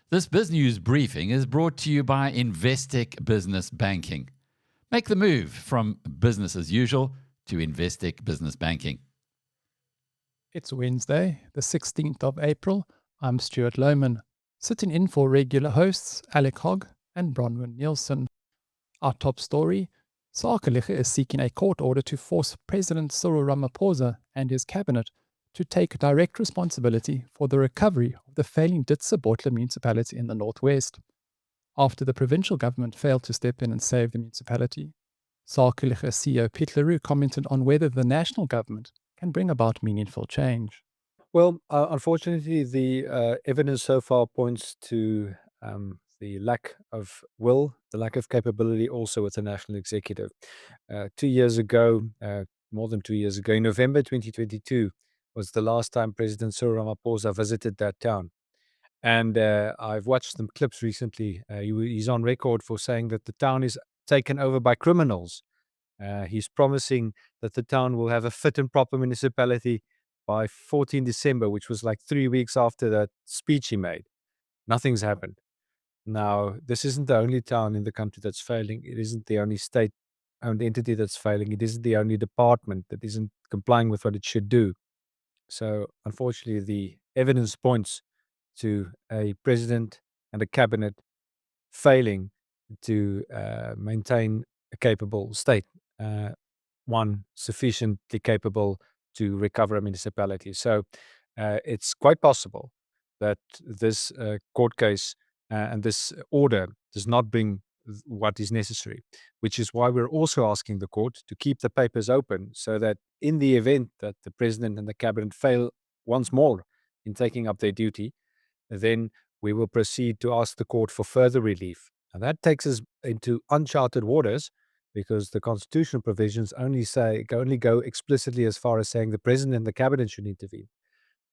This BizNews Briefing is brought to you by Investec Business Banking. Make the move from business as usual to Investec Business Banking. It's Wednesday, the 16th of April. I'm Stuart Lohman, sitting in for regular hosts Alec Hogg and Bronwyn Nielsen. Our top story, Sakeliga is seeking a court order to force President Cyril Ramaphosa and his cabinet to take direct responsibility for the recovery of the failing Ditsobotla municipality in the northwest. After the provincial government failed to step in and save the municipality, Sakeliga CEO Piet Roux commented on whether the national government can bring about meaningful change. Well, unfortunately, the evidence so far points to the lack of will, the lack of capability also with the national executive. 2 years ago, more than 2 years ago, in November 2022, was the last time President Cyril Ramaphosa visited that town. And I've watched some clips recently. He's on record for saying that the town is taken over by criminals. He's promising that the town will have a fit and proper municipality by 14 December, which was like 3 weeks after that speech he made. Nothing's happened. Now, this isn't the only town in the country that's failing. It isn't the only state-owned entity that's failing. It isn't the only department that isn't complying with what it should do. So, unfortunately, the evidence points to a president and a cabinet failing to maintain a capable state, one sufficiently capable to recover a municipality. So it's quite possible that this court case and this order does not bring what is necessary, which is why we're also asking the court to keep the papers open so that in the event that the president and the cabinet fail once more in taking up their duty, then we will proceed to ask the court for further relief. And that takes us into uncharted waters because the constitutional provisions only go explicitly as far as saying the president and the cabinet should intervene.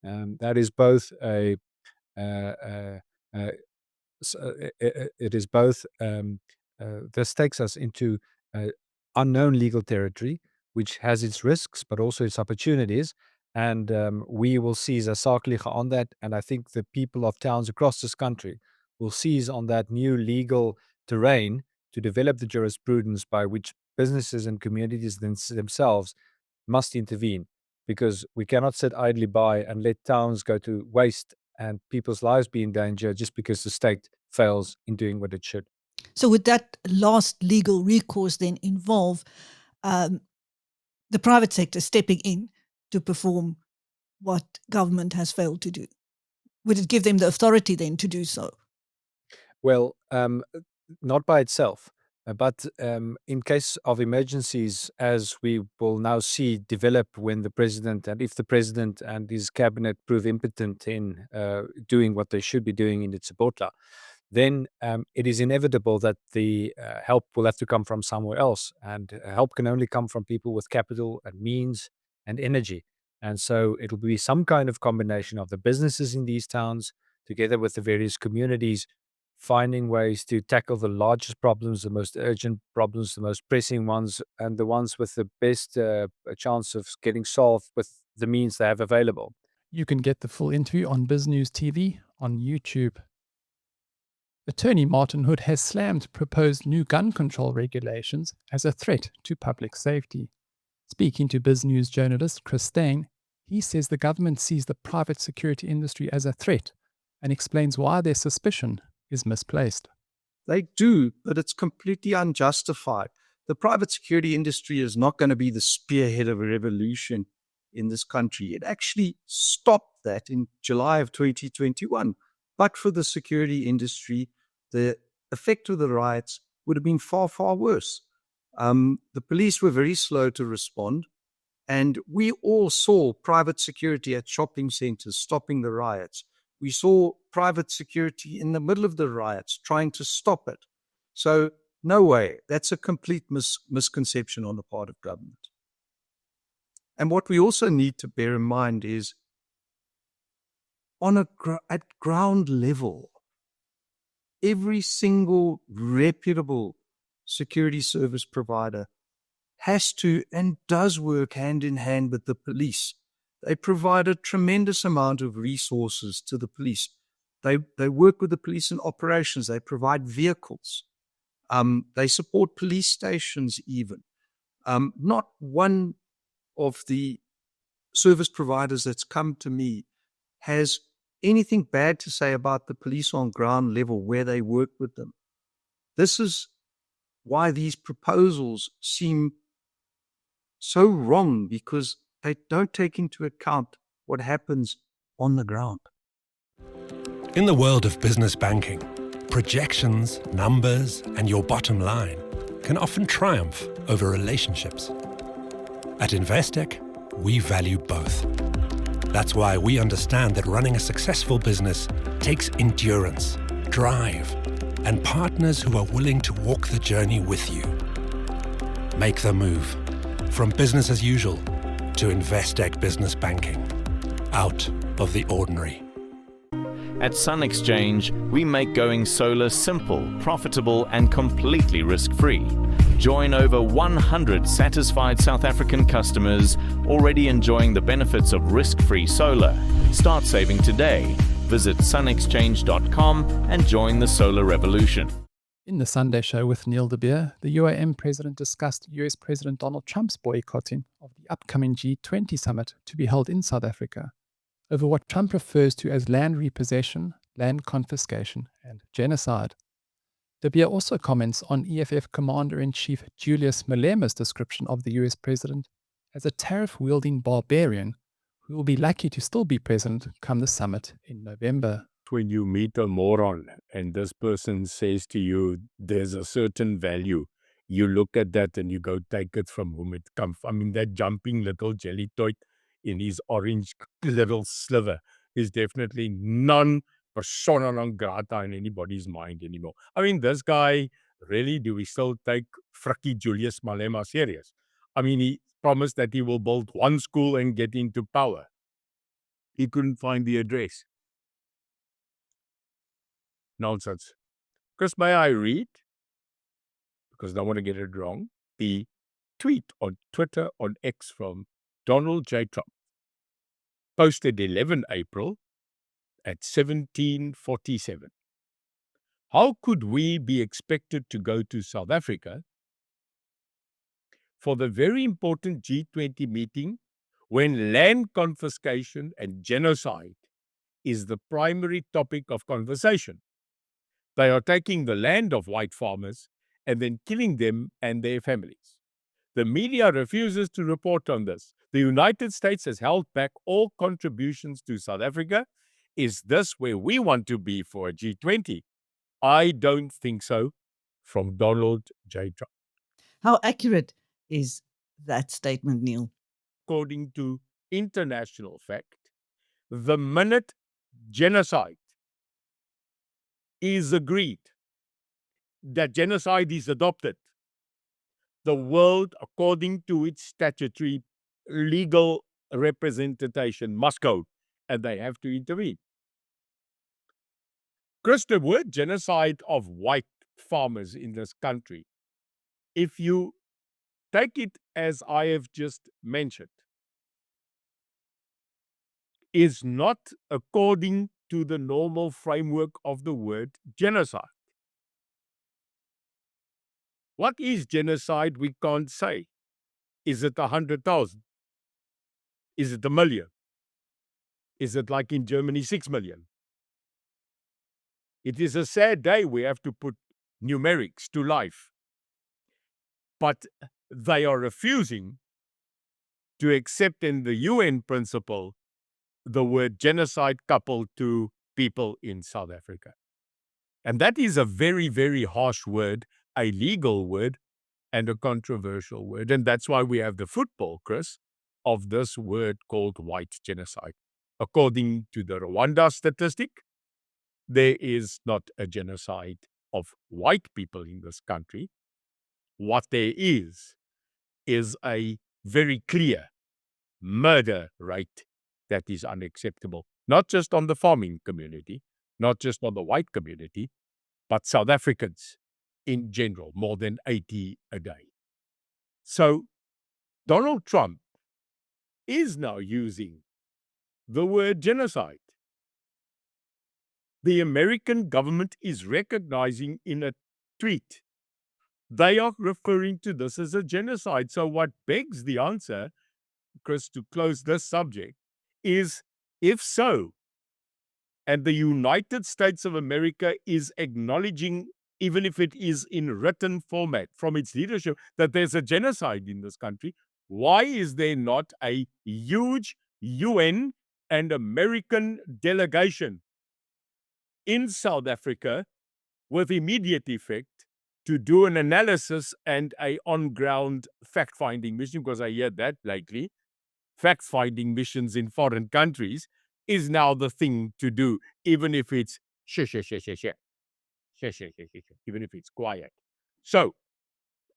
That is both a it is both this takes us into unknown legal territory, which has its risks but also its opportunities. And we will seize a Sakeliga on that. And I think the people of towns across this country will seize on that new legal terrain to develop the jurisprudence by which businesses and communities themselves must intervene, because we cannot sit idly by and let towns go to waste and people's lives be in danger just because the state fails in doing what it should. So would that last legal recourse then involve the private sector stepping in to perform what government has failed to do? Would it give them the authority then to do so? Well, not by itself, but in case of emergencies, as we will now see develop when the president and if the president and his cabinet prove impotent in doing what they should be doing in Ditsobotla, then it is inevitable that the help will have to come from somewhere else. And help can only come from people with capital and means and energy. And so it'll be some kind of combination of the businesses in these towns together with the various communities finding ways to tackle the largest problems, the most urgent problems, the most pressing ones, and the ones with the best chance of getting solved with the means they have available. You can get the full interview on BizNews TV on YouTube. Attorney Martin Hood has slammed proposed new gun control regulations as a threat to public safety. Speaking to BizNews journalist Chris Steyn, he says the government sees the private security industry as a threat and explains why their suspicion is misplaced. They do, but it's completely unjustified. The private security industry is not going to be the spearhead of a revolution in this country. It actually stopped that in July of 2021. But for the security industry, the effect of the riots would have been far, far worse. The police were very slow to respond, and we all saw private security at shopping centers stopping the riots. We saw private security in the middle of the riots trying to stop it. So, no way. That's a complete misconception on the part of government. And what we also need to bear in mind is, at ground level, every single reputable security service provider has to and does work hand in hand with the police. They provide a tremendous amount of resources to the police. They work with the police in operations. They provide vehicles. They support police stations even. Not one of the service providers that's come to me has anything bad to say about the police on ground level where they work with them. This is why these proposals seem so wrong, because they don't take into account what happens on the ground. In the world of business banking, projections, numbers, and your bottom line can often triumph over relationships. At Investec, we value both. That's why we understand that running a successful business takes endurance, drive, and partners who are willing to walk the journey with you. Make the move from business as usual to Investec Business Banking. Out of the ordinary. At Sun Exchange, we make going solar simple, profitable, and completely risk-free. Join over 100 satisfied South African customers already enjoying the benefits of risk-free solar. Start saving today. Visit sunexchange.com and join the solar revolution. In the Sunday show with Neil de Beer, the UAM president discussed US President Donald Trump's boycotting of the upcoming G20 summit to be held in South Africa over what Trump refers to as land repossession, land confiscation, and genocide. De Beer also comments on EFF Commander-in-Chief Julius Malema's description of the US president as a tariff-wielding barbarian who will be lucky to still be president come the summit in November. When you meet a moron and this person says to you, there's a certain value, you look at that and you go, take it from whom it comes. I mean, that jumping little jelly toy in his orange little sliver is definitely non-persona non grata in anybody's mind anymore. I mean, this guy, really, do we still take Frikkie Julius Malema serious? I mean, he promised that he will build one school and get into power. He couldn't find the address. Nonsense. Because may I read, because I don't want to get it wrong, the tweet on Twitter on X from Donald J. Trump, posted 11 April at 17:47. How could we be expected to go to South Africa for the very important G20 meeting when land confiscation and genocide is the primary topic of conversation? They are taking the land of white farmers and then killing them and their families. The media refuses to report on this. The United States has held back all contributions to South Africa. Is this where we want to be for a G20? I don't think so. From Donald J. Trump. How accurate is that statement, Neil? According to international fact, the minute genocide is agreed, that genocide is adopted, the world, according to its statutory legal representation, must go, and they have to intervene. Chris, the word genocide of white farmers in this country, if you take it as I have just mentioned, is not according to the normal framework of the word genocide. What is genocide? We can't say. Is it 100,000? Is it 1 million? Is it like in Germany, 6 million? It is a sad day we have to put numerics to life. But they are refusing to accept in the UN principle the word genocide coupled to people in South Africa. And that is a very, very harsh word, a legal word, and a controversial word. And that's why we have the football, Chris, of this word called white genocide. According to the Rwanda statistic, there is not a genocide of white people in this country. What there is a very clear murder rate that is unacceptable, not just on the farming community, not just on the white community, but South Africans in general, more than 80 a day. So Donald Trump is now using the word genocide. the American government is recognizing in a tweet. They are referring to this as a genocide. So what begs the answer, Chris, to close this subject, is if so, and the United States of America is acknowledging, even if it is in written format from its leadership, that there's a genocide in this country, why is there not a huge UN and American delegation in South Africa with immediate effect to do an analysis and a on-ground fact-finding mission? Because I hear that lately, fact-finding missions in foreign countries is now the thing to do, even if it's even if it's quiet. So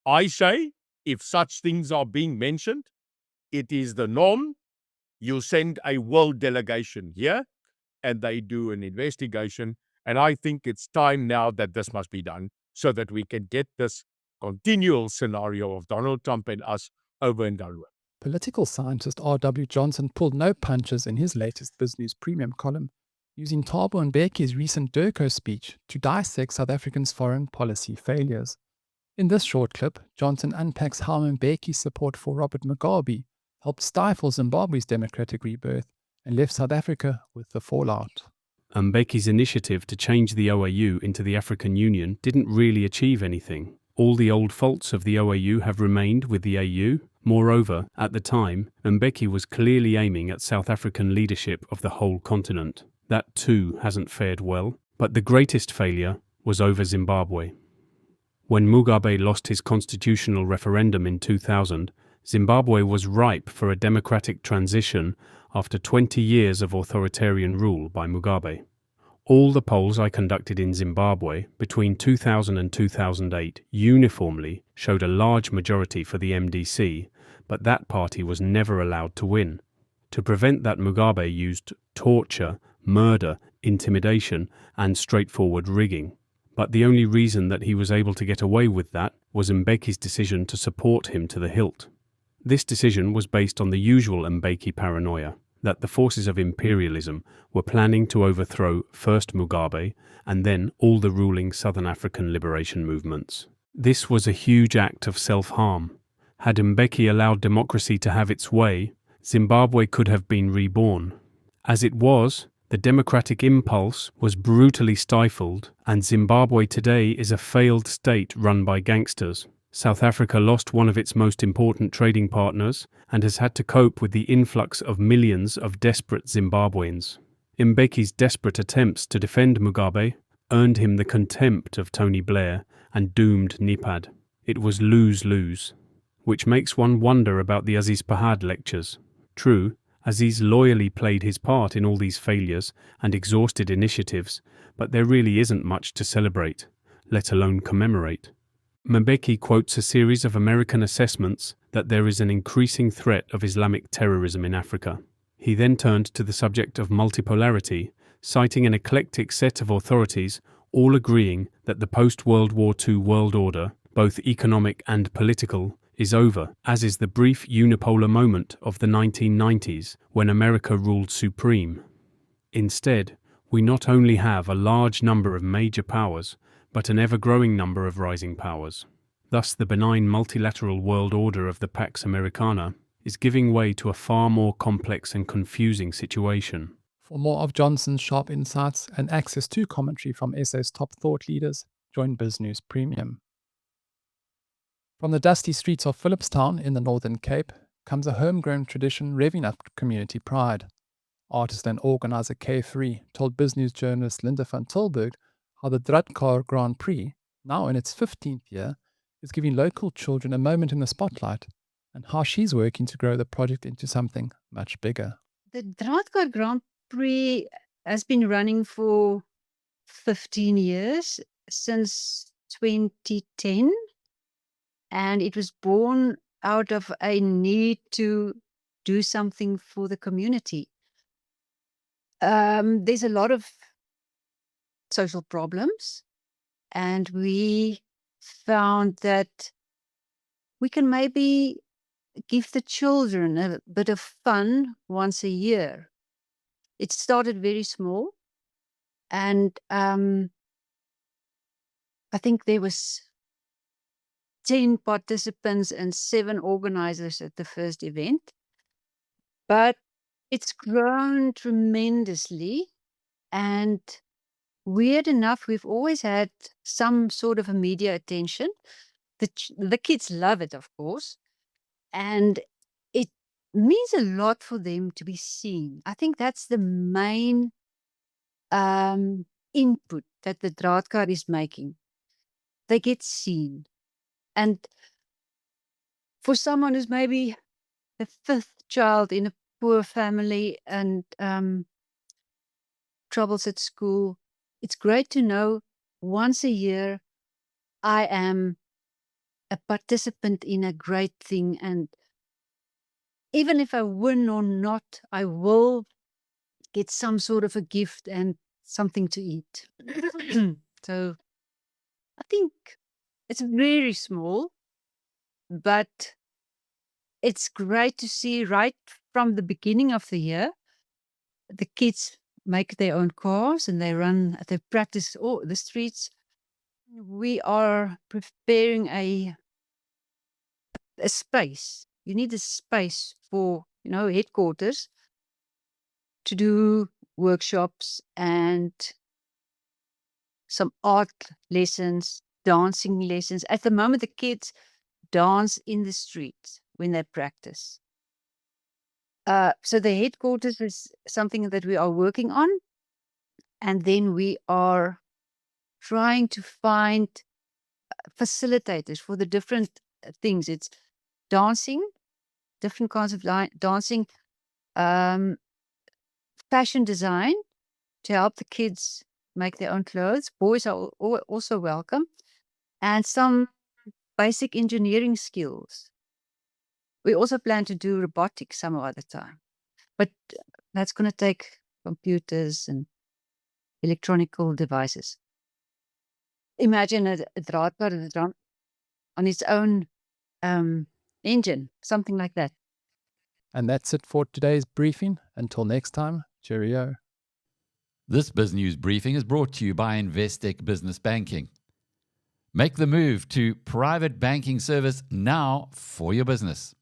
I say, if such things are being mentioned, it is the norm. You send a world delegation here and they do an investigation. And I think it's time now that this must be done so that we can get this continual scenario of Donald Trump and us over and done with. Political scientist R.W. Johnson pulled no punches in his latest BizNews Premium column, using Thabo Mbeki's recent Durko speech to dissect South Africa's foreign policy failures. In this short clip, Johnson unpacks how Mbeki's support for Robert Mugabe helped stifle Zimbabwe's democratic rebirth and left South Africa with the fallout. Mbeki's initiative to change the OAU into the African Union didn't really achieve anything. All the old faults of the OAU have remained with the AU. Moreover, at the time, Mbeki was clearly aiming at South African leadership of the whole continent. That too hasn't fared well, but the greatest failure was over Zimbabwe. When Mugabe lost his constitutional referendum in 2000, Zimbabwe was ripe for a democratic transition after 20 years of authoritarian rule by Mugabe. All the polls I conducted in Zimbabwe between 2000 and 2008 uniformly showed a large majority for the MDC, but that party was never allowed to win. To prevent that, Mugabe used torture, murder, intimidation, and straightforward rigging. But the only reason that he was able to get away with that was Mbeki's decision to support him to the hilt. This decision was based on the usual Mbeki paranoia, that the forces of imperialism were planning to overthrow first Mugabe and then all the ruling Southern African liberation movements. This was a huge act of self-harm. Had Mbeki allowed democracy to have its way, Zimbabwe could have been reborn. As it was, the democratic impulse was brutally stifled, and Zimbabwe today is a failed state run by gangsters. South Africa lost one of its most important trading partners and has had to cope with the influx of millions of desperate Zimbabweans. Mbeki's desperate attempts to defend Mugabe earned him the contempt of Tony Blair and doomed NIPAD. It was lose-lose, which makes one wonder about the Aziz Pahad lectures. True, Aziz loyally played his part in all these failures and exhausted initiatives, but there really isn't much to celebrate, let alone commemorate. Mbeki quotes a series of American assessments that there is an increasing threat of Islamic terrorism in Africa. He then turned to the subject of multipolarity, citing an eclectic set of authorities, all agreeing that the post-World War II world order, both economic and political, is over, as is the brief unipolar moment of the 1990s when America ruled supreme. Instead, we not only have a large number of major powers, but an ever-growing number of rising powers. Thus, the benign multilateral world order of the Pax Americana is giving way to a far more complex and confusing situation. For more of Johnson's sharp insights and access to commentary from SA's top thought leaders, join BizNews Premium. From the dusty streets of Philipstown in the Northern Cape comes a homegrown tradition revving up community pride. Artist and organizer K3 told BizNews journalist Linda van Tilburg how the Draadkar Grand Prix, now in its 15th year, is giving local children a moment in the spotlight, and how she's working to grow the project into something much bigger. The Draadkar Grand Prix has been running for 15 years, since 2010, and it was born out of a need to do something for the community. There's a lot of social problems, and we found that we can maybe give the children a bit of fun once a year. It started very small, And I think there was 10 participants and 7 organizers at the first event. But it's grown tremendously. And weird enough, we've always had some sort of a media attention. The kids love it, of course. And it means a lot for them to be seen. I think that's the main input that the Draadkar is making. They get seen. And for someone who's maybe the 5th child in a poor family and troubles at school, it's great to know once a year I am a participant in a great thing. And even if I win or not, I will get some sort of a gift and something to eat. So I think it's very small, but it's great to see right from the beginning of the year, the kids make their own cars and they practice the streets. We are preparing a space. You need a space for, headquarters to do workshops and some art lessons, dancing lessons. At the moment, the kids dance in the streets when they practice. So the headquarters is something that we are working on. And then we are trying to find facilitators for the different things. It's dancing, different kinds of dancing, fashion design to help the kids make their own clothes. Boys are also welcome. And some basic engineering skills. We also plan to do robotics some other time. But that's going to take computers and electronical devices. Imagine a Draadkar on its own engine, something like that. And that's it for today's briefing. Until next time, cheerio. This BizNews Briefing is brought to you by Investec Business Banking. Make the move to private banking service now for your business.